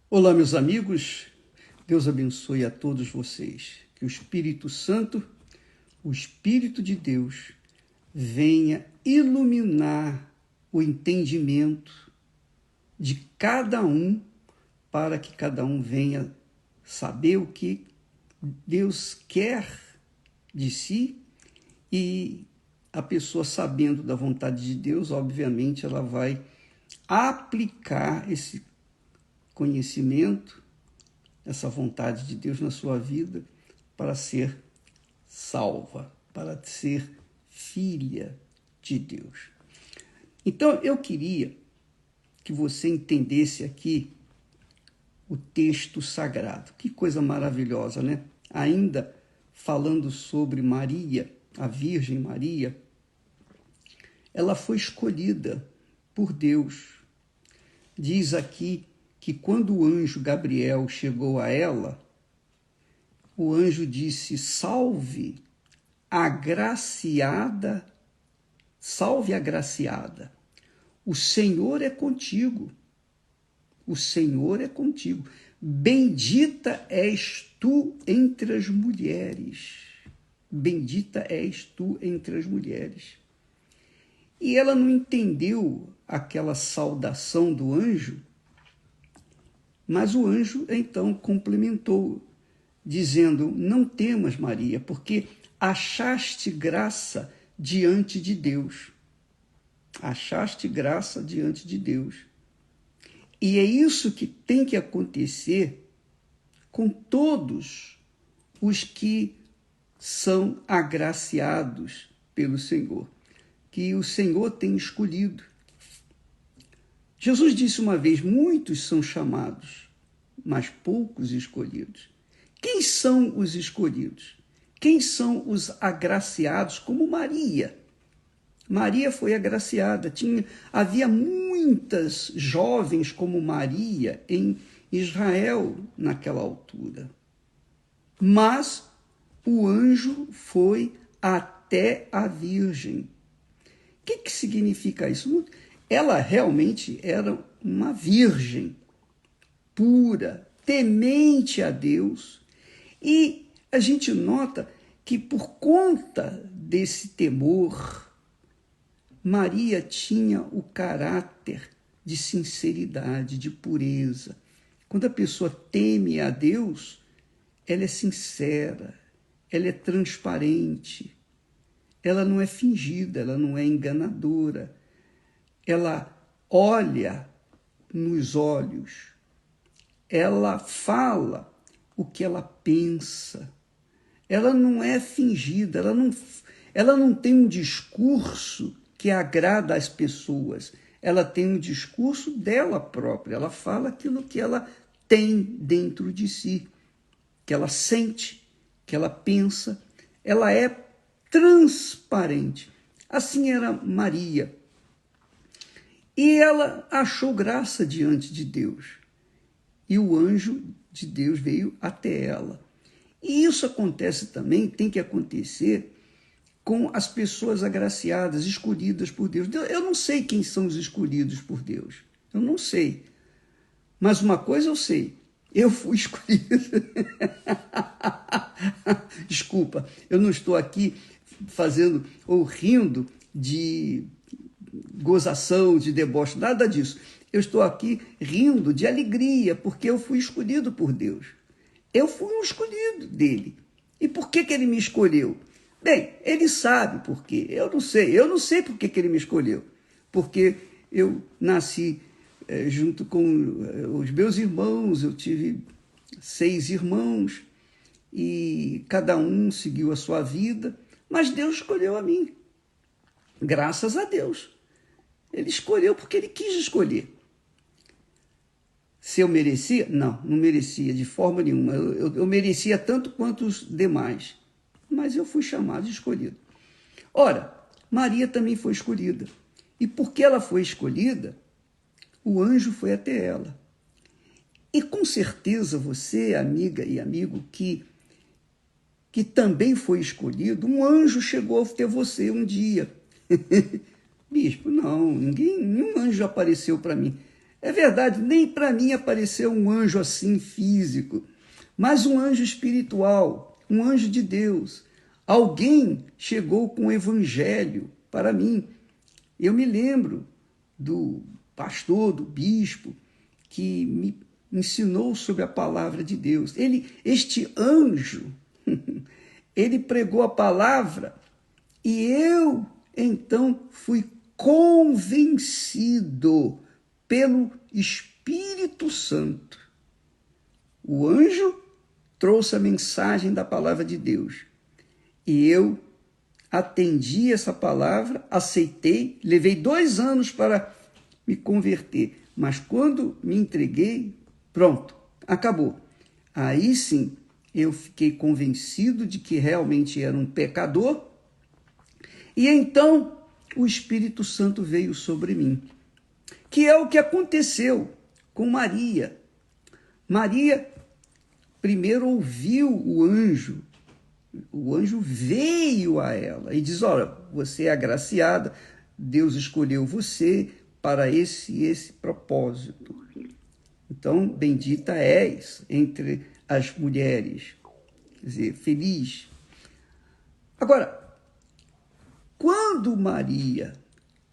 Olá, meus amigos. Deus abençoe a todos vocês. Que o Espírito Santo, o Espírito de Deus, venha iluminar o entendimento de cada um, para que cada um venha saber o que Deus quer de si, e a pessoa, sabendo da vontade de Deus, obviamente ela vai aplicar esse conhecimento, essa vontade de Deus na sua vida, para ser salva, para ser filha de Deus. Então, eu queria que você entendesse aqui o texto sagrado. Que coisa maravilhosa, né? Ainda falando sobre Maria, a Virgem Maria, ela foi escolhida por Deus. Diz aqui que quando o anjo Gabriel chegou a ela, o anjo disse: salve, agraciada, salve agraciada, o Senhor é contigo, o Senhor é contigo, bendita és tu entre as mulheres, bendita és tu entre as mulheres. E ela não entendeu aquela saudação do anjo, mas o anjo então complementou, dizendo: não temas, Maria, porque achaste graça diante de Deus. Achaste graça diante de Deus. E é isso que tem que acontecer com todos os que são agraciados pelo Senhor, que o Senhor tem escolhido. Jesus disse uma vez: muitos são chamados, mas poucos escolhidos. Quem são os escolhidos? Quem são os agraciados, como Maria? Maria foi agraciada. Havia muitas jovens como Maria em Israel naquela altura. Mas o anjo foi até a Virgem. O que significa isso? Ela realmente era uma virgem pura, temente a Deus. E a gente nota que, por conta desse temor, Maria tinha o caráter de sinceridade, de pureza. Quando a pessoa teme a Deus, ela é sincera, ela é transparente, ela não é fingida, ela não é enganadora. Ela olha nos olhos, ela fala o que ela pensa, ela não é fingida, ela não tem um discurso que agrada às pessoas, ela tem um discurso dela própria, ela fala aquilo que ela tem dentro de si, que ela sente, que ela pensa, ela é transparente. Assim era Maria. E ela achou graça diante de Deus. E o anjo de Deus veio até ela. E isso acontece também, tem que acontecer com as pessoas agraciadas, escolhidas por Deus. Eu não sei quem são os escolhidos por Deus. Eu não sei. Mas uma coisa eu sei. Eu fui escolhido. Desculpa, eu não estou aqui fazendo ou rindo de gozação, de deboche, nada disso. Eu estou aqui rindo de alegria, porque eu fui escolhido por Deus. Eu fui um escolhido dele. E por que ele me escolheu? Bem, ele sabe por quê. Eu não sei por que ele me escolheu. Porque eu nasci junto com os meus irmãos, eu tive 6 irmãos, e cada um seguiu a sua vida, mas Deus escolheu a mim. Graças a Deus. Ele escolheu porque ele quis escolher. Se eu merecia? Não, não merecia de forma nenhuma. Eu merecia tanto quanto os demais. Mas eu fui chamado e escolhido. Ora, Maria também foi escolhida. E porque ela foi escolhida, o anjo foi até ela. E com certeza você, amiga e amigo, que também foi escolhido, um anjo chegou até você um dia. Bispo, não, nenhum anjo apareceu para mim. É verdade, nem para mim apareceu um anjo assim físico, mas um anjo espiritual, um anjo de Deus. Alguém chegou com o evangelho para mim. Eu me lembro do pastor, do bispo, que me ensinou sobre a palavra de Deus. Este anjo, ele pregou a palavra e eu então fui convencido pelo Espírito Santo. O anjo trouxe a mensagem da palavra de Deus e eu atendi essa palavra, aceitei, levei 2 anos para me converter, mas quando me entreguei, pronto, acabou. Aí sim, eu fiquei convencido de que realmente era um pecador, e então o Espírito Santo veio sobre mim, que é o que aconteceu com Maria. Maria primeiro ouviu o anjo veio a ela e diz, olha, você é agraciada, Deus escolheu você para esse propósito. Então, bendita és entre as mulheres, quer dizer, feliz. Agora, quando Maria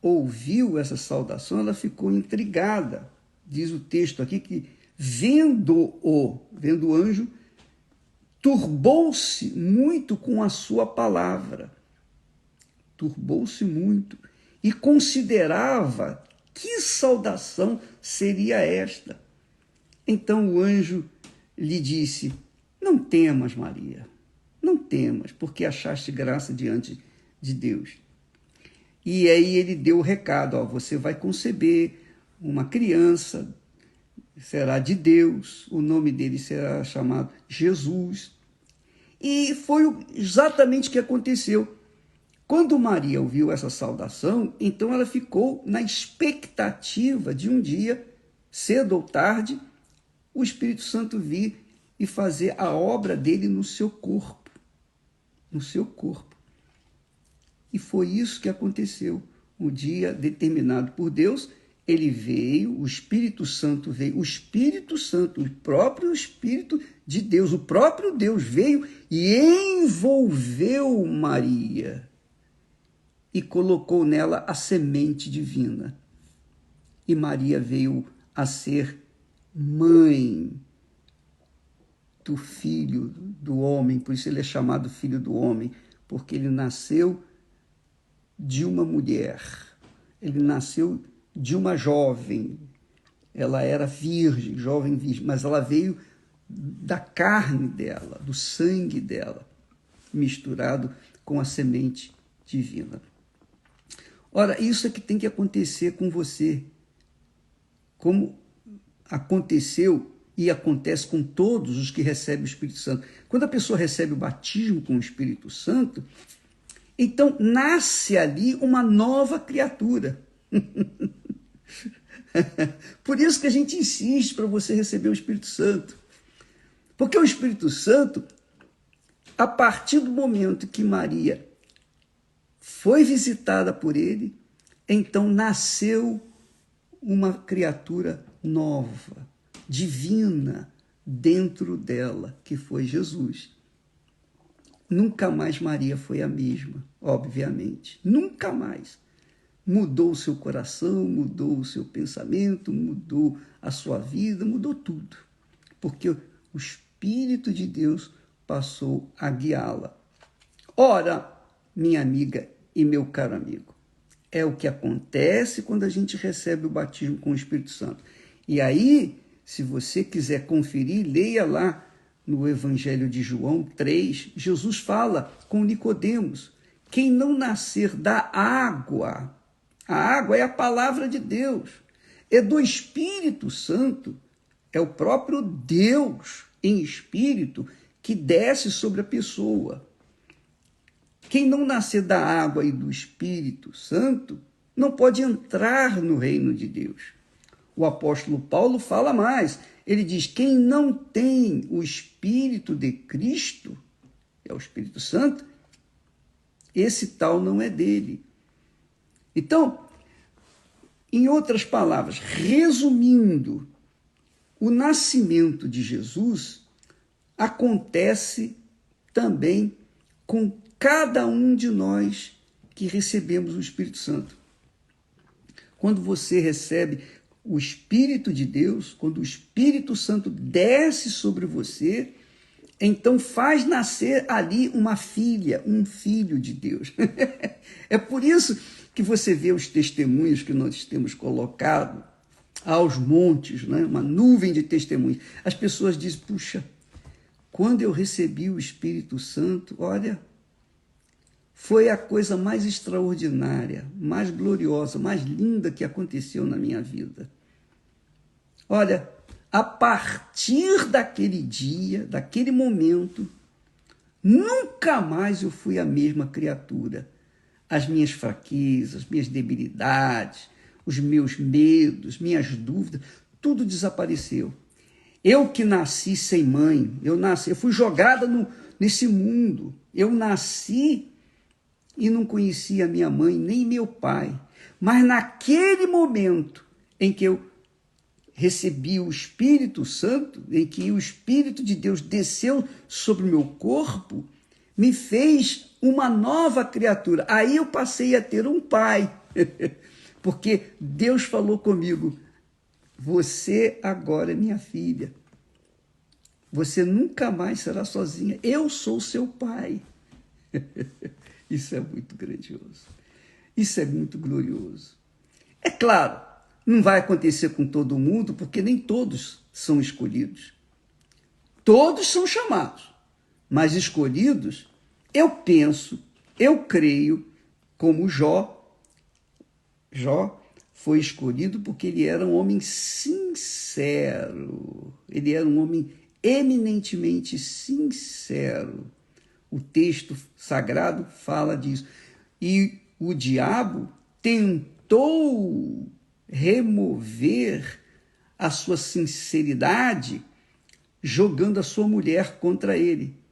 ouviu essa saudação, ela ficou intrigada. Diz o texto aqui que vendo o anjo, turbou-se muito com a sua palavra. Turbou-se muito e considerava que saudação seria esta. Então o anjo lhe disse, não temas, Maria, não temas, porque achaste graça diante de Deus. E aí ele deu o recado, ó, você vai conceber uma criança, será de Deus, o nome dele será chamado Jesus. E foi exatamente o que aconteceu. Quando Maria ouviu essa saudação, então ela ficou na expectativa de um dia, cedo ou tarde, o Espírito Santo vir e fazer a obra dele no seu corpo. No seu corpo. E foi isso que aconteceu. Um dia determinado por Deus, ele veio, o Espírito Santo veio, o Espírito Santo, o próprio Espírito de Deus, o próprio Deus veio e envolveu Maria e colocou nela a semente divina. E Maria veio a ser mãe do filho do homem, por isso ele é chamado filho do homem, porque ele nasceu de uma mulher, ele nasceu de uma jovem, ela era virgem, jovem virgem, mas ela veio da carne dela, do sangue dela, misturado com a semente divina. Ora, isso é que tem que acontecer com você, como aconteceu e acontece com todos os que recebem o Espírito Santo. Quando a pessoa recebe o batismo com o Espírito Santo, então nasce ali uma nova criatura. Por isso que a gente insiste para você receber o Espírito Santo. Porque o Espírito Santo, a partir do momento que Maria foi visitada por ele, então nasceu uma criatura nova, divina, dentro dela, que foi Jesus. Nunca mais Maria foi a mesma, obviamente. Nunca mais. Mudou o seu coração, mudou o seu pensamento, mudou a sua vida, mudou tudo. Porque o Espírito de Deus passou a guiá-la. Ora, minha amiga e meu caro amigo, é o que acontece quando a gente recebe o batismo com o Espírito Santo. E aí, se você quiser conferir, leia lá no Evangelho de João 3, Jesus fala com Nicodemos, quem não nascer da água, a água é a palavra de Deus, é do Espírito Santo, é o próprio Deus em espírito que desce sobre a pessoa. Quem não nascer da água e do Espírito Santo não pode entrar no reino de Deus. O apóstolo Paulo fala mais. Ele diz, quem não tem o Espírito de Cristo, é o Espírito Santo, esse tal não é dele. Então, Em outras palavras, resumindo, o nascimento de Jesus acontece também com cada um de nós que recebemos o Espírito Santo. Quando você recebe o Espírito de Deus, quando o Espírito Santo desce sobre você, então faz nascer ali uma filha, um filho de Deus. É por isso que você vê os testemunhos que nós temos colocado aos montes, né? Uma nuvem de testemunhos. As pessoas dizem, puxa, quando eu recebi o Espírito Santo, olha, foi a coisa mais extraordinária, mais gloriosa, mais linda que aconteceu na minha vida. Olha, a partir daquele dia, daquele momento, nunca mais eu fui a mesma criatura. As minhas fraquezas, minhas debilidades, os meus medos, minhas dúvidas, tudo desapareceu. Eu que nasci sem mãe, eu fui jogada nesse mundo. Eu nasci e não conhecia minha mãe nem meu pai. Mas naquele momento em que eu recebi o Espírito Santo, em que o Espírito de Deus desceu sobre o meu corpo, me fez uma nova criatura. Aí eu passei a ter um pai, porque Deus falou comigo, você agora é minha filha, você nunca mais será sozinha, eu sou seu pai. Isso é muito grandioso, isso é muito glorioso. É claro, não vai acontecer com todo mundo, porque nem todos são escolhidos. Todos são chamados, mas escolhidos, eu penso, eu creio, como Jó foi escolhido porque ele era um homem sincero, ele era um homem eminentemente sincero. O texto sagrado fala disso. E o diabo tentou remover a sua sinceridade jogando a sua mulher contra ele.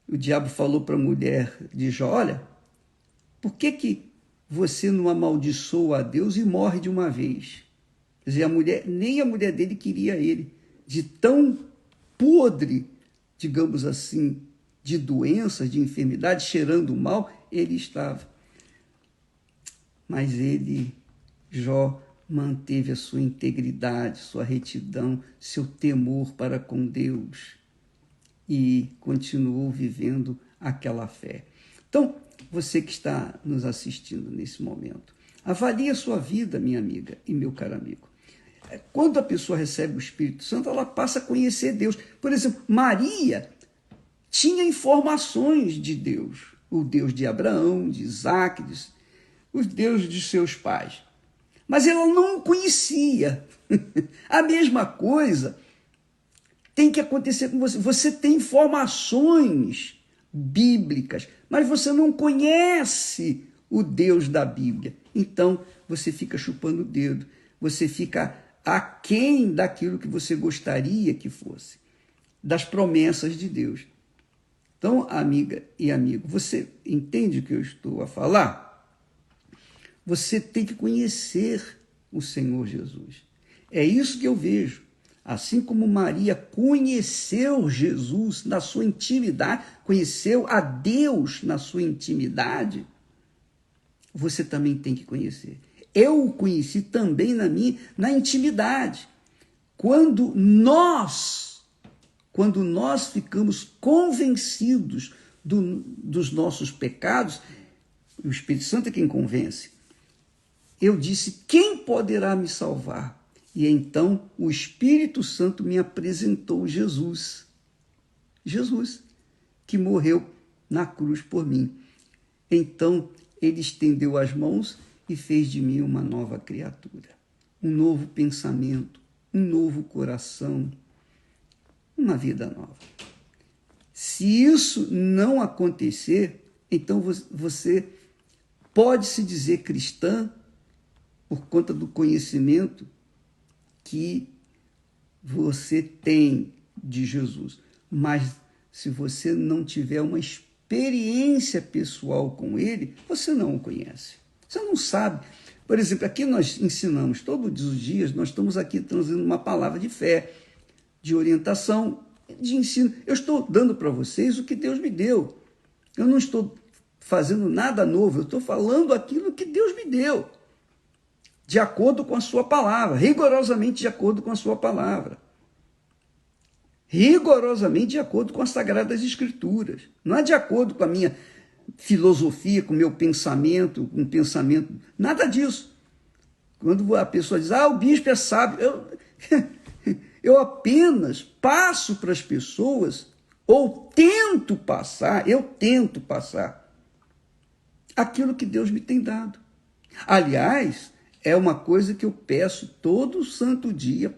O diabo falou para a mulher de Jó, olha, por que você não amaldiçoa a Deus e morre de uma vez? Quer dizer, nem a mulher dele queria ele, de tão podre, digamos assim, de doenças, de enfermidade, cheirando mal, ele estava. Mas Jó, manteve a sua integridade, sua retidão, seu temor para com Deus e continuou vivendo aquela fé. Então, você que está nos assistindo nesse momento, avalie a sua vida, minha amiga e meu caro amigo. Quando a pessoa recebe o Espírito Santo, ela passa a conhecer Deus. Por exemplo, Maria tinha informações de Deus, o Deus de Abraão, de Isaac, o Deus de seus pais. Mas ela não o conhecia. A mesma coisa tem que acontecer com você. Você tem informações bíblicas, mas você não conhece o Deus da Bíblia. Então, você fica chupando o dedo. Você fica aquém daquilo que você gostaria que fosse, das promessas de Deus. Então, amiga e amigo, você entende o que eu estou a falar? Você tem que conhecer o Senhor Jesus. É isso que eu vejo. Assim como Maria conheceu Jesus na sua intimidade, conheceu a Deus na sua intimidade, você também tem que conhecer. Eu o conheci também na intimidade. Quando nós ficamos convencidos dos nossos pecados, o Espírito Santo é quem convence. Eu disse, quem poderá me salvar? E então o Espírito Santo me apresentou Jesus. Jesus, que morreu na cruz por mim. Então ele estendeu as mãos e fez de mim uma nova criatura. Um novo pensamento, um novo coração, uma vida nova. Se isso não acontecer, então você pode se dizer cristã por conta do conhecimento que você tem de Jesus. Mas se você não tiver uma experiência pessoal com ele, você não o conhece. Você não sabe. Por exemplo, aqui nós ensinamos todos os dias, nós estamos aqui trazendo uma palavra de fé, de orientação, de ensino. Eu estou dando para vocês o que Deus me deu. Eu não estou fazendo nada novo, eu estou falando aquilo que Deus me deu, de acordo com a sua palavra, rigorosamente de acordo com a sua palavra. Rigorosamente de acordo com as Sagradas Escrituras. Não é de acordo com a minha filosofia, com o meu pensamento, com o pensamento, nada disso. Quando a pessoa diz, o bispo é sábio, eu apenas passo para as pessoas, ou tento passar aquilo que Deus me tem dado. Aliás, é uma coisa que eu peço todo santo dia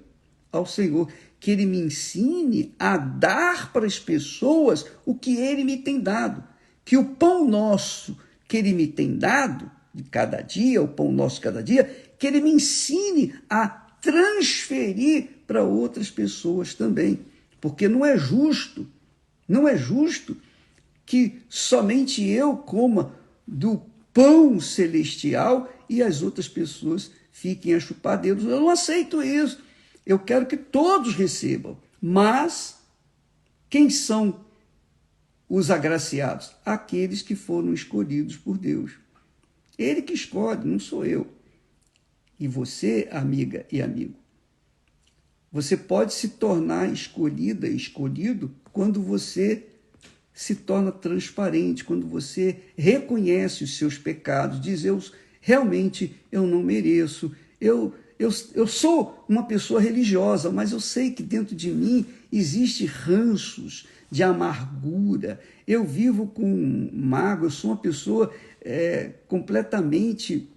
ao Senhor, que Ele me ensine a dar para as pessoas o que Ele me tem dado. Que o pão nosso que Ele me tem dado, de cada dia, o pão nosso de cada dia, que Ele me ensine a transferir para outras pessoas também. Porque não é justo que somente eu coma do pão celestial e as outras pessoas fiquem a chupar dedos. Eu não aceito isso. Eu quero que todos recebam. Mas quem são os agraciados? Aqueles que foram escolhidos por Deus. Ele que escolhe, não sou eu. E você, amiga e amigo, você pode se tornar escolhida, escolhido, quando você se torna transparente, quando você reconhece os seus pecados, diz, realmente eu não mereço, eu sou uma pessoa religiosa, mas eu sei que dentro de mim existem ranços de amargura, eu vivo com mágoa, eu sou uma pessoa completamente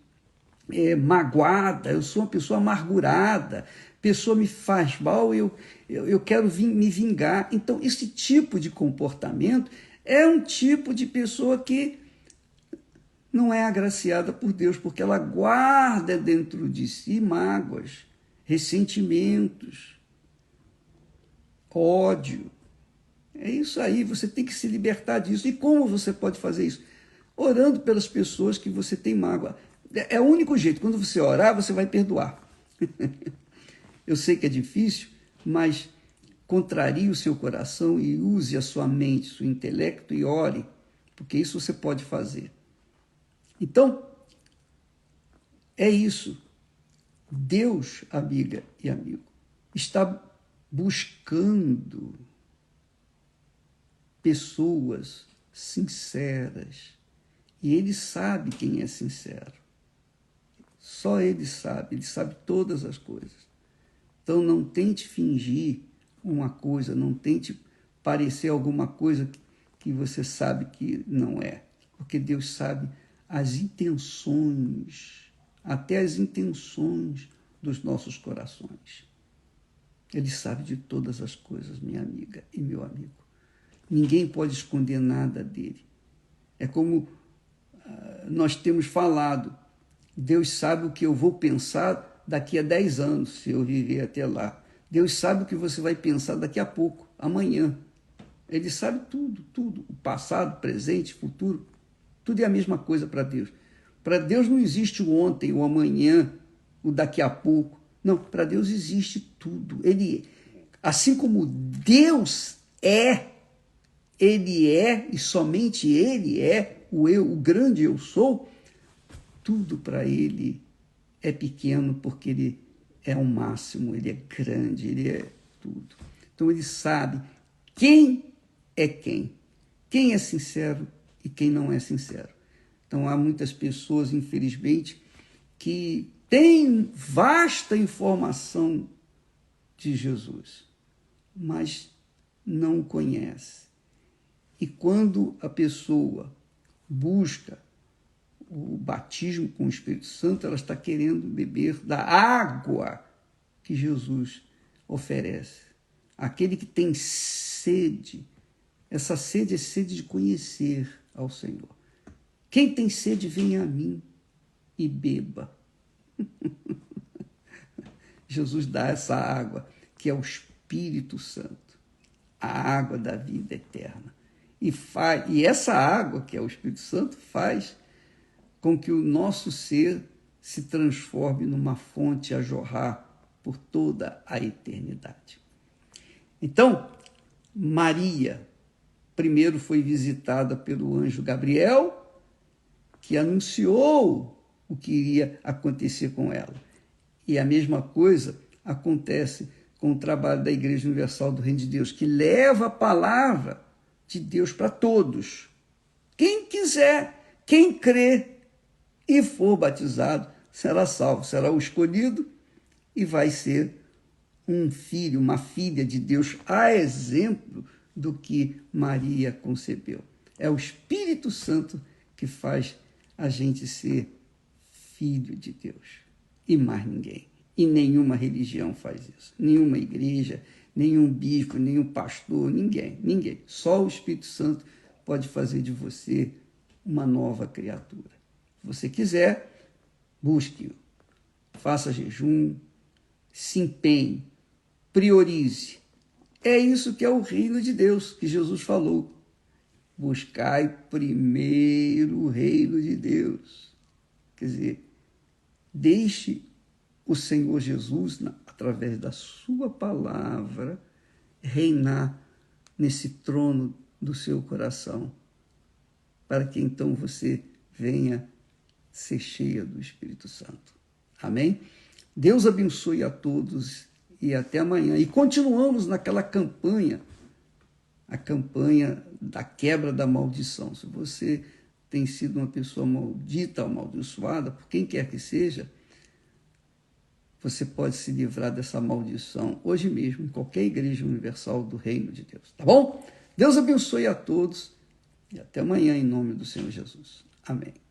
magoada, eu sou uma pessoa amargurada, pessoa me faz mal, eu quero me vingar. Então, esse tipo de comportamento é um tipo de pessoa que não é agraciada por Deus, porque ela guarda dentro de si mágoas, ressentimentos, ódio. É isso aí, você tem que se libertar disso. E como você pode fazer isso? Orando pelas pessoas que você tem mágoa. É o único jeito. Quando você orar, você vai perdoar. Eu sei que é difícil, mas contrarie o seu coração e use a sua mente, seu intelecto e ore, porque isso você pode fazer. Então, é isso. Deus, amiga e amigo, está buscando pessoas sinceras. E Ele sabe quem é sincero. Só Ele sabe todas as coisas. Então não tente fingir uma coisa, não tente parecer alguma coisa que você sabe que não é. Porque Deus sabe as intenções, até as intenções dos nossos corações. Ele sabe de todas as coisas, minha amiga e meu amigo. Ninguém pode esconder nada dele. É como nós temos falado, Deus sabe o que eu vou pensar daqui a 10 anos, se eu viver até lá. Deus sabe o que você vai pensar daqui a pouco, amanhã. Ele sabe tudo. O passado, presente, futuro. Tudo é a mesma coisa para Deus. Para Deus não existe o ontem, o amanhã, o daqui a pouco. Não, para Deus existe tudo. Ele, assim como Deus Ele é, e somente Ele é o grande eu sou, tudo para Ele é pequeno, porque Ele é o máximo, Ele é grande, Ele é tudo. Então Ele sabe quem é sincero e quem não é sincero. Então há muitas pessoas, infelizmente, que têm vasta informação de Jesus, mas não o conhece. E quando a pessoa busca o batismo com o Espírito Santo, ela está querendo beber da água que Jesus oferece. Aquele que tem sede, essa sede é sede de conhecer ao Senhor. Quem tem sede, venha a mim e beba. Jesus dá essa água, que é o Espírito Santo, a água da vida eterna. E essa água, que é o Espírito Santo, faz com que o nosso ser se transforme numa fonte a jorrar por toda a eternidade. Então, Maria, primeiro foi visitada pelo anjo Gabriel, que anunciou o que iria acontecer com ela. E a mesma coisa acontece com o trabalho da Igreja Universal do Reino de Deus, que leva a palavra de Deus para todos. Quem quiser, quem crê e for batizado, será salvo, será o escolhido e vai ser um filho, uma filha de Deus, a exemplo do que Maria concebeu. É o Espírito Santo que faz a gente ser filho de Deus. E mais ninguém. E nenhuma religião faz isso. Nenhuma igreja, nenhum bispo, nenhum pastor, ninguém. Só o Espírito Santo pode fazer de você uma nova criatura. Se você quiser, busque-o. Faça jejum, se empenhe, priorize. É isso que é o reino de Deus, que Jesus falou. Buscai primeiro o reino de Deus. Quer dizer, deixe o Senhor Jesus, através da sua palavra, reinar nesse trono do seu coração, para que então você venha ser cheia do Espírito Santo. Amém? Deus abençoe a todos e até amanhã. E continuamos naquela campanha, a campanha da quebra da maldição. Se você tem sido uma pessoa maldita, amaldiçoada, por quem quer que seja, você pode se livrar dessa maldição hoje mesmo, em qualquer igreja universal do Reino de Deus. Tá bom? Deus abençoe a todos e até amanhã, em nome do Senhor Jesus. Amém.